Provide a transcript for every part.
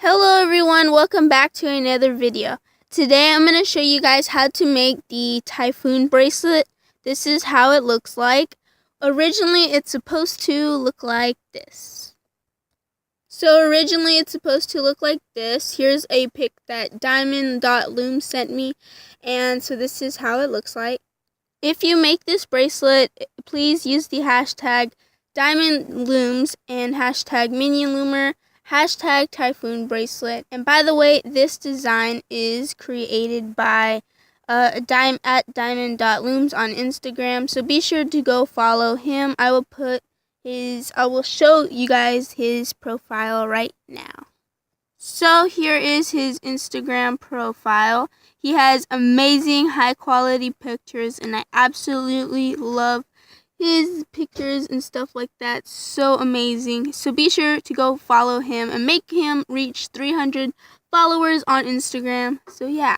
Hello everyone, welcome back to another video. Today I'm going to show you guys how to make the Typhoon bracelet. This is how it looks like. Originally it's supposed to look like this. Here's a pic that diamondlooms sent me, and so this is how it looks like. If you make this bracelet, please use the hashtag diamondlooms and hashtag minionloomer, hashtag Typhoon bracelet. And by the way, this design is created by at diamond.looms on Instagram, so be sure to go follow him. I will show you guys his profile right now. So here is his Instagram profile. He has amazing high quality pictures, and I absolutely love his pictures and stuff like that. So amazing. So be sure to go follow him and make him reach 300 followers on Instagram. So yeah.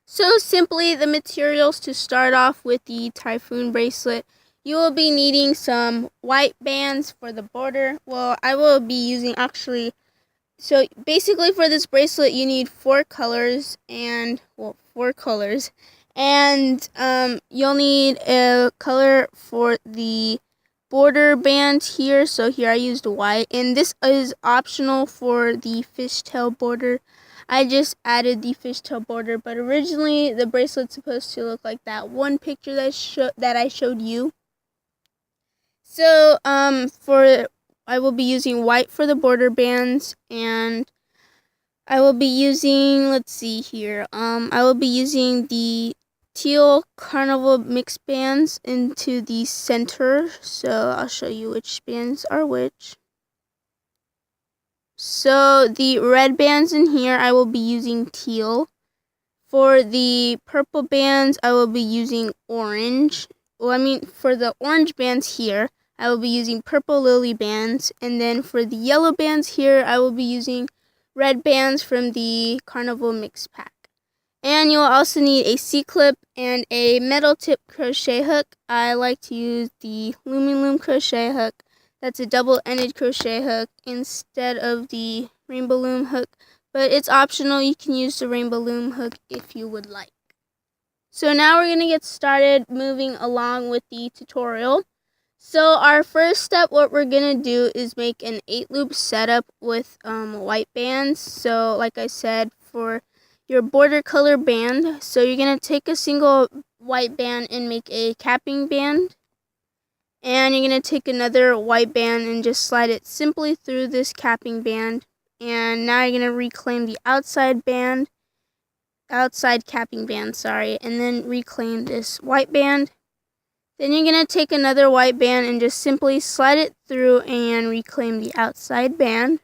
So simply the materials to start off with the Typhoon bracelet. You will be needing some white bands for the border. Well, I will be using so basically for this bracelet you need four colors, and you'll need a color for the border band here. So here I used white, and this is optional for the fishtail border. I just added the fishtail border, but originally the bracelet's supposed to look like that one picture that I showed you. So I will be using white for the border bands, and I will be using, I will be using the teal carnival mix bands into the center. So I'll show you which bands are which. So the red bands in here, I will be using teal. For the purple bands, I will be using orange. For the orange bands here, I will be using purple lily bands, and then for the yellow bands here, I will be using red bands from the Carnival Mix Pack. And you'll also need a C-clip and a metal tip crochet hook. I like to use the Loom crochet hook. That's a double-ended crochet hook instead of the Rainbow Loom hook, but it's optional. You can use the Rainbow Loom hook if you would like. So now we're going to get started moving along with the tutorial. So our first step, what we're going to do is make an 8-loop setup with white bands. So like I said, for your border color band, so you're going to take a single white band and make a capping band. And you're going to take another white band and just slide it simply through this capping band. And now you're going to reclaim the outside capping band, and then reclaim this white band. Then you're going to take another white band and just simply slide it through and reclaim the outside band.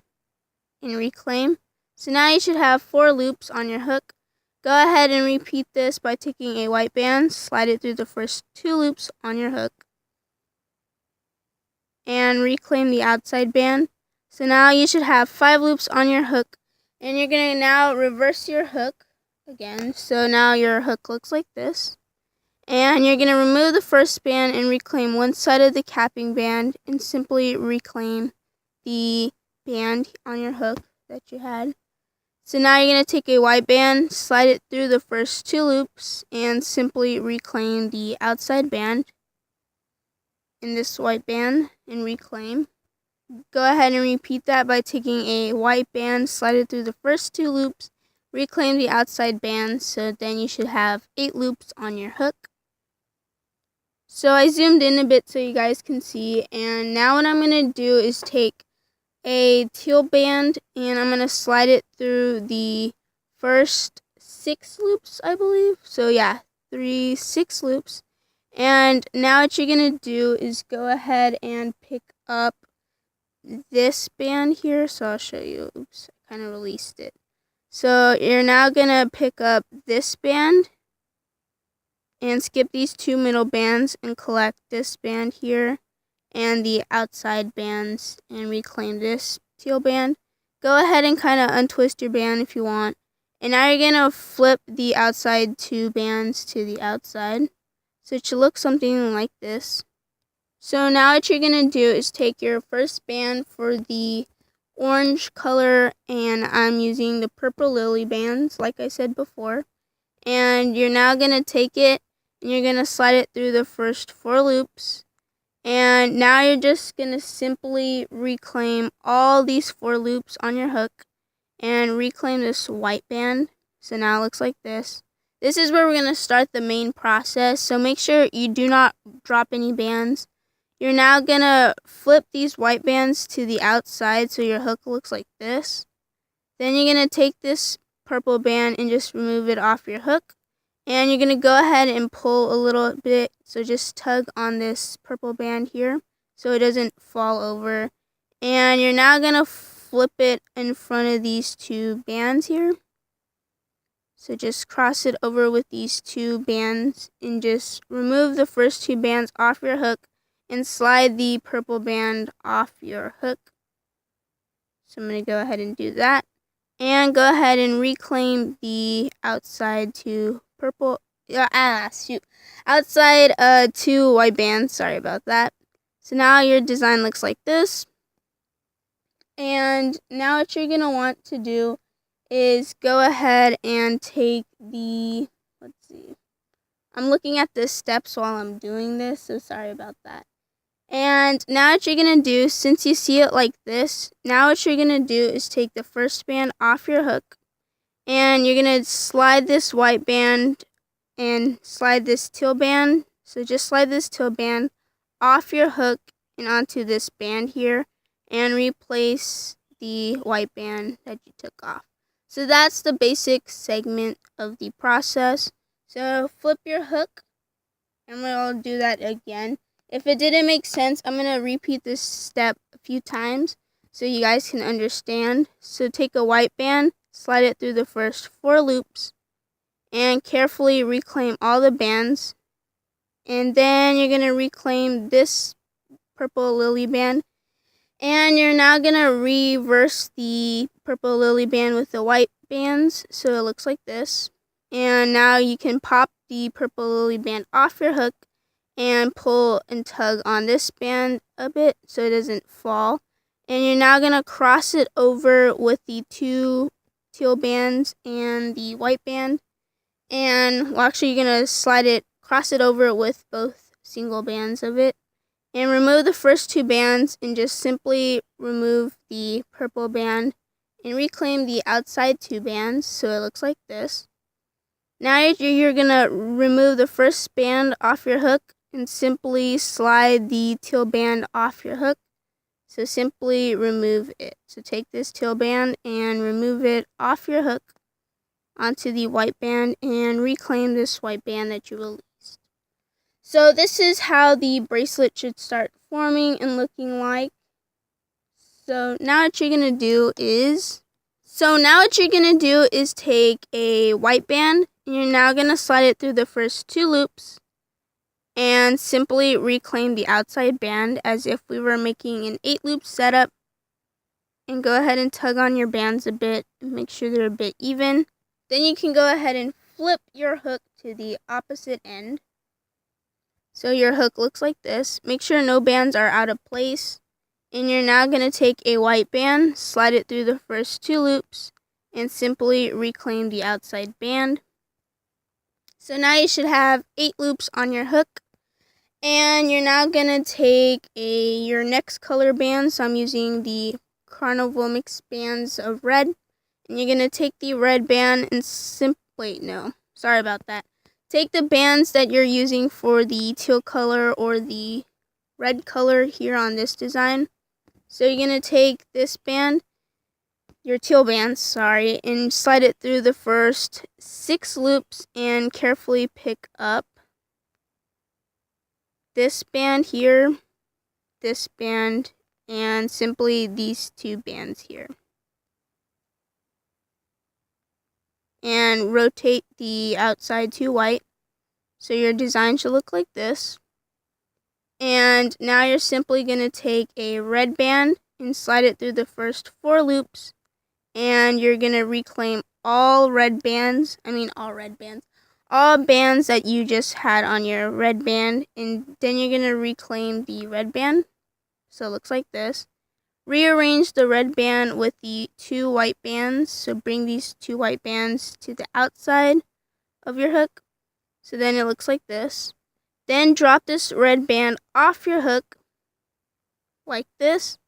And reclaim. So now you should have 4 loops on your hook. Go ahead and repeat this by taking a white band, slide it through the first 2 loops on your hook, and reclaim the outside band. So now you should have 5 loops on your hook, and you're going to now reverse your hook again. So now your hook looks like this. And you're going to remove the first band and reclaim one side of the capping band, and simply reclaim the band on your hook that you had. So now you're going to take a white band, slide it through the first 2 loops, and simply reclaim the outside band in this white band and reclaim. Go ahead and repeat that by taking a white band, slide it through the first 2 loops, reclaim the outside band. So then you should have 8 loops on your hook. So I zoomed in a bit so you guys can see, and now what I'm going to do is take a teal band and I'm going to slide it through the first 6 loops, I believe. So yeah, 6 loops. And now what you're going to do is go ahead and pick up this band here. So I'll show you. Oops, I kind of released it. So you're now going to pick up this band and skip these 2 middle bands and collect this band here and the outside bands and reclaim this teal band. Go ahead and kind of untwist your band if you want. And now you're going to flip the outside 2 bands to the outside. So it should look something like this. So now what you're going to do is take your first band for the orange color, and I'm using the purple lily bands like I said before. And you're now going to take it and you're going to slide it through the first 4 loops. And now you're just going to simply reclaim all these 4 loops on your hook and reclaim this white band. So now it looks like this. This is where we're going to start the main process, so make sure you do not drop any bands. You're now going to flip these white bands to the outside so your hook looks like this. Then you're going to take this purple band and just remove it off your hook. And you're going to go ahead and pull a little bit, so just tug on this purple band here so it doesn't fall over. And you're now going to flip it in front of these 2 bands here. So just cross it over with these 2 bands and just remove the first 2 bands off your hook and slide the purple band off your hook. So I'm going to go ahead and do that. And go ahead and reclaim the outside 2 purple, outside 2 white bands. Sorry about that. So now your design looks like this. And now what you're going to want to do is go ahead and take the, let's see, I'm looking at the steps while I'm doing this, so sorry about that. And now what you're going to do, since you see it like this, now what you're going to do is take the first band off your hook, and you're going to slide this white band and slide this teal band. So just slide this teal band off your hook and onto this band here, and replace the white band that you took off. So that's the basic segment of the process. So flip your hook, and we'll do that again. If it didn't make sense, I'm going to repeat this step a few times so you guys can understand. So take a white band, slide it through the first 4 loops, and carefully reclaim all the bands. And then you're going to reclaim this purple lily band. And you're now going to reverse the purple lily band with the white bands, so it looks like this. And now you can pop the purple lily band off your hook and pull and tug on this band a bit so it doesn't fall. And you're now going to cross it over with the 2 teal bands and the white band. And well, actually you're going to cross it over with both single bands of it. And remove the first 2 bands and just simply remove the purple band and reclaim the outside 2 bands so it looks like this. Now you're going to remove the first band off your hook and simply slide the teal band off your hook. So simply remove it. So take this teal band and remove it off your hook onto the white band and reclaim this white band that you released. So this is how the bracelet should start forming and looking like. So now what you're going to do is take a white band, and you're now going to slide it through the first 2 loops and simply reclaim the outside band as if we were making an 8 loop setup. And go ahead and tug on your bands a bit and make sure they're a bit even. Then you can go ahead and flip your hook to the opposite end. So your hook looks like this. Make sure no bands are out of place. And you're now going to take a white band, slide it through the first 2 loops, and simply reclaim the outside band. So now you should have 8 loops on your hook. And you're now going to take your next color band. So I'm using the Carnival Mix bands of red. And you're going to take the red band and sorry about that. Take the bands that you're using for the teal color or the red color here on this design. So you're going to take this band, your teal band, and slide it through the first 6 loops and carefully pick up this band here, this band, and simply these 2 bands here. And rotate the outside to white. So your design should look like this. And now you're simply going to take a red band and slide it through the first 4 loops. And you're going to reclaim all bands that you just had on your red band. And then you're going to reclaim the red band. So it looks like this. rearrange the red band with the 2 white bands. So bring these 2 white bands to the outside of your hook. So then it looks like this. Then drop this red band off your hook like this.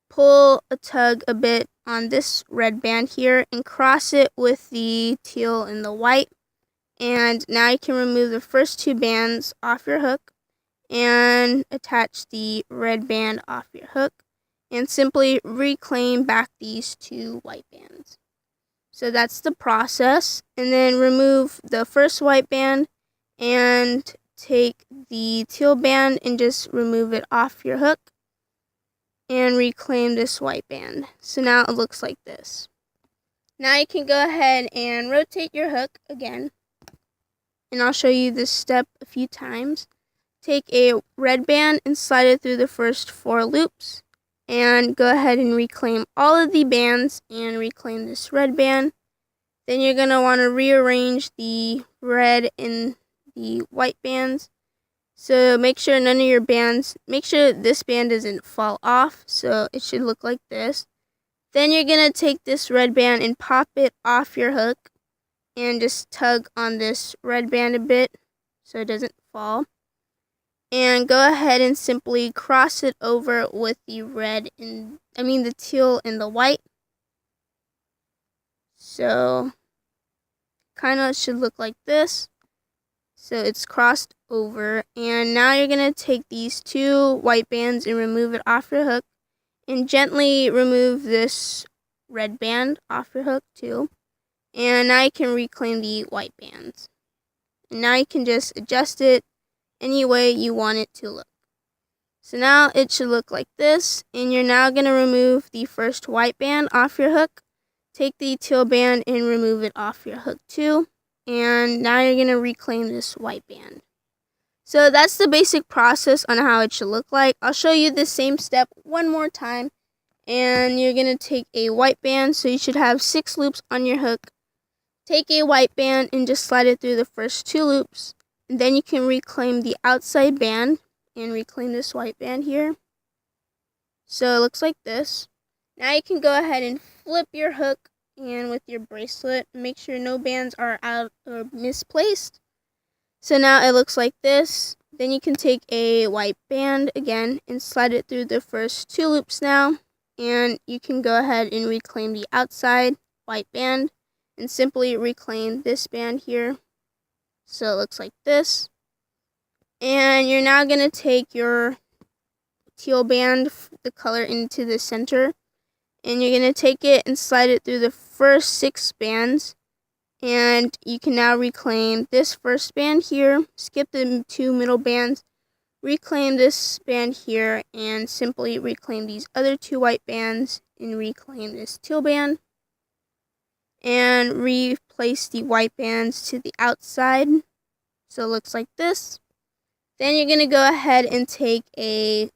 Pull a tug a bit on this red band here and cross it with the teal and the white. And now you can remove the first 2 bands off your hook and attach the red band off your hook and simply reclaim back these 2 white bands. So that's the process. And then remove the first white band and take the teal band and just remove it off your hook and reclaim this white band. So now it looks like this. Now you can go ahead and rotate your hook again. And I'll show you this step a few times. Take a red band and slide it through the first 4 loops. And go ahead and reclaim all of the bands and reclaim this red band. Then you're going to want to rearrange the red and the white bands. So make sure none of your bands, make sure this band doesn't fall off. So it should look like this. Then you're going to take this red band and pop it off your hook. And just tug on this red band a bit so it doesn't fall. And go ahead and simply cross it over with the the teal and the white. So kind of should look like this. So it's crossed over. And now you're going to take these 2 white bands and remove it off your hook. And gently remove this red band off your hook too. And now you can reclaim the white bands. And now you can just adjust it any way you want it to look. So now it should look like this. And you're now going to remove the first white band off your hook. Take the teal band and remove it off your hook too. And now you're going to reclaim this white band. So that's the basic process on how it should look like. I'll show you the same step one more time. And you're going to take a white band. So you should have 6 loops on your hook. Take a white band and just slide it through the first 2 loops. And then you can reclaim the outside band and reclaim this white band here. So it looks like this. Now you can go ahead and flip your hook and with your bracelet, make sure no bands are out or misplaced. So now it looks like this. Then you can take a white band again and slide it through the first 2 loops now. And you can go ahead and reclaim the outside white band. And simply reclaim this band here. So it looks like this. And you're now going to take your teal band, the color into the center. And you're going to take it and slide it through the first 6 bands. And you can now reclaim this first band here. Skip the 2 middle bands. Reclaim this band here. And simply reclaim these other 2 white bands. And reclaim this teal band. And replace the white bands to the outside. So it looks like this. Then you're going to go ahead and take a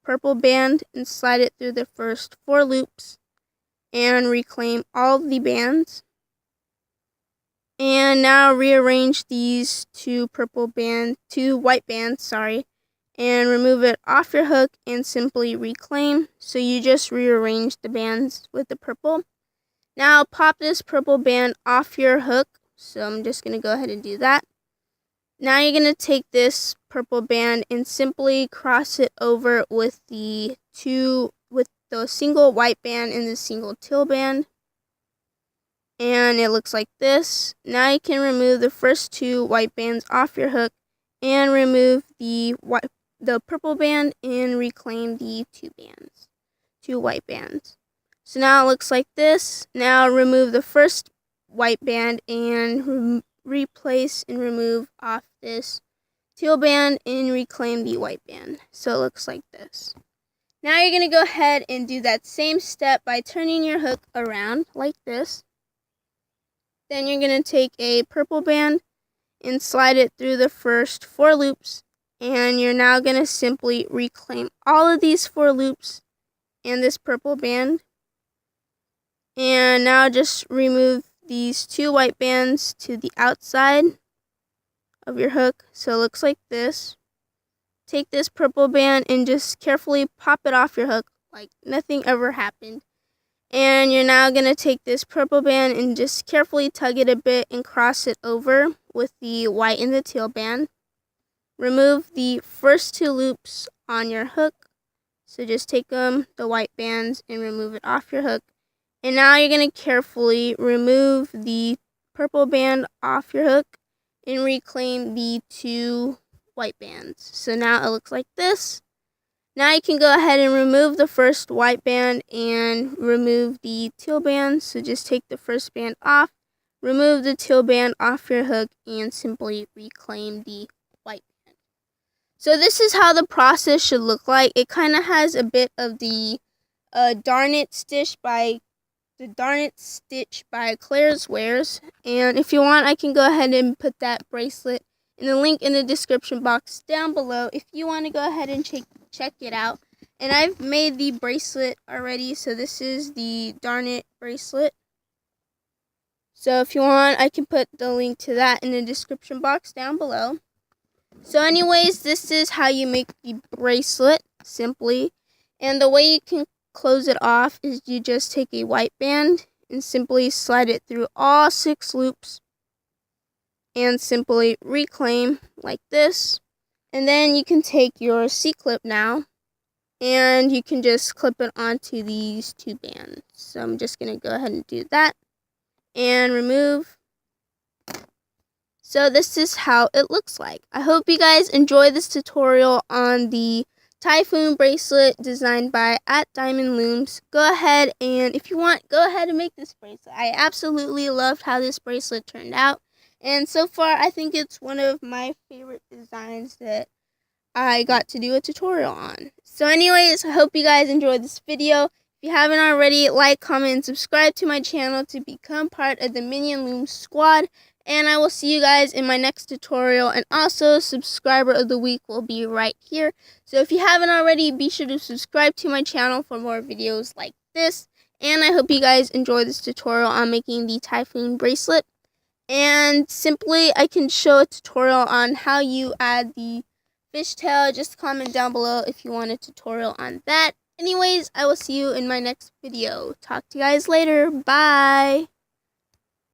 purple band and slide it through the first 4 loops. And reclaim all the bands. And now rearrange these 2 white bands, and remove it off your hook and simply reclaim. So you just rearrange the bands with the purple. Now pop this purple band off your hook. So I'm just going to go ahead and do that. Now you're going to take this purple band and simply cross it over with the single white band and the single teal band. And it looks like this. Now you can remove the first 2 white bands off your hook and remove the purple band and reclaim the 2 white bands. So now it looks like this. Now remove the first white band and replace and remove off this teal band and reclaim the white band. So it looks like this. Now you're going to go ahead and do that same step by turning your hook around like this. Then you're going to take a purple band and slide it through the first 4 loops. And you're now going to simply reclaim all of these 4 loops and this purple band. And now just remove these 2 white bands to the outside of your hook. So it looks like this. Take this purple band and just carefully pop it off your hook like nothing ever happened. And you're now going to take this purple band and just carefully tug it a bit and cross it over with the white and the teal band. Remove the first 2 loops on your hook. So just take the white bands, and remove it off your hook. And now you're going to carefully remove the purple band off your hook and reclaim the 2 white bands. So now it looks like this. Now you can go ahead and remove the first white band and remove the teal band. So just take the first band off, remove the teal band off your hook, and simply reclaim the white band. So this is how the process should look like. It kind of has a bit of the Darn It Stitch by Claire's Wares. And if you want, I can go ahead and put that bracelet in the link in the description box down below if you want to go ahead and check it out. And I've made the bracelet already, so this is the Darn It bracelet. So if you want, I can put the link to that in the description box down below. So anyways, this is how you make the bracelet, simply. And the way you can close it off is you just take a white band and simply slide it through all 6 loops and simply reclaim like this. And then you can take your C-clip now and you can just clip it onto these 2 bands. So I'm just going to go ahead and do that and remove. So this is how it looks like. I hope you guys enjoy this tutorial on the Typhoon bracelet designed by @diamondlooms. Go ahead, and if you want, go ahead and make this bracelet. I absolutely loved how this bracelet turned out. And so far, I think it's one of my favorite designs that I got to do a tutorial on. So anyways, I hope you guys enjoyed this video. If you haven't already, like, comment, and subscribe to my channel to become part of the minionlooms squad. And I will see you guys in my next tutorial. And also, subscriber of the week will be right here. So if you haven't already, be sure to subscribe to my channel for more videos like this. And I hope you guys enjoy this tutorial on making the Typhoon bracelet. And simply, I can show a tutorial on how you add the fishtail. Just comment down below if you want a tutorial on that. Anyways, I will see you in my next video. Talk to you guys later. Bye.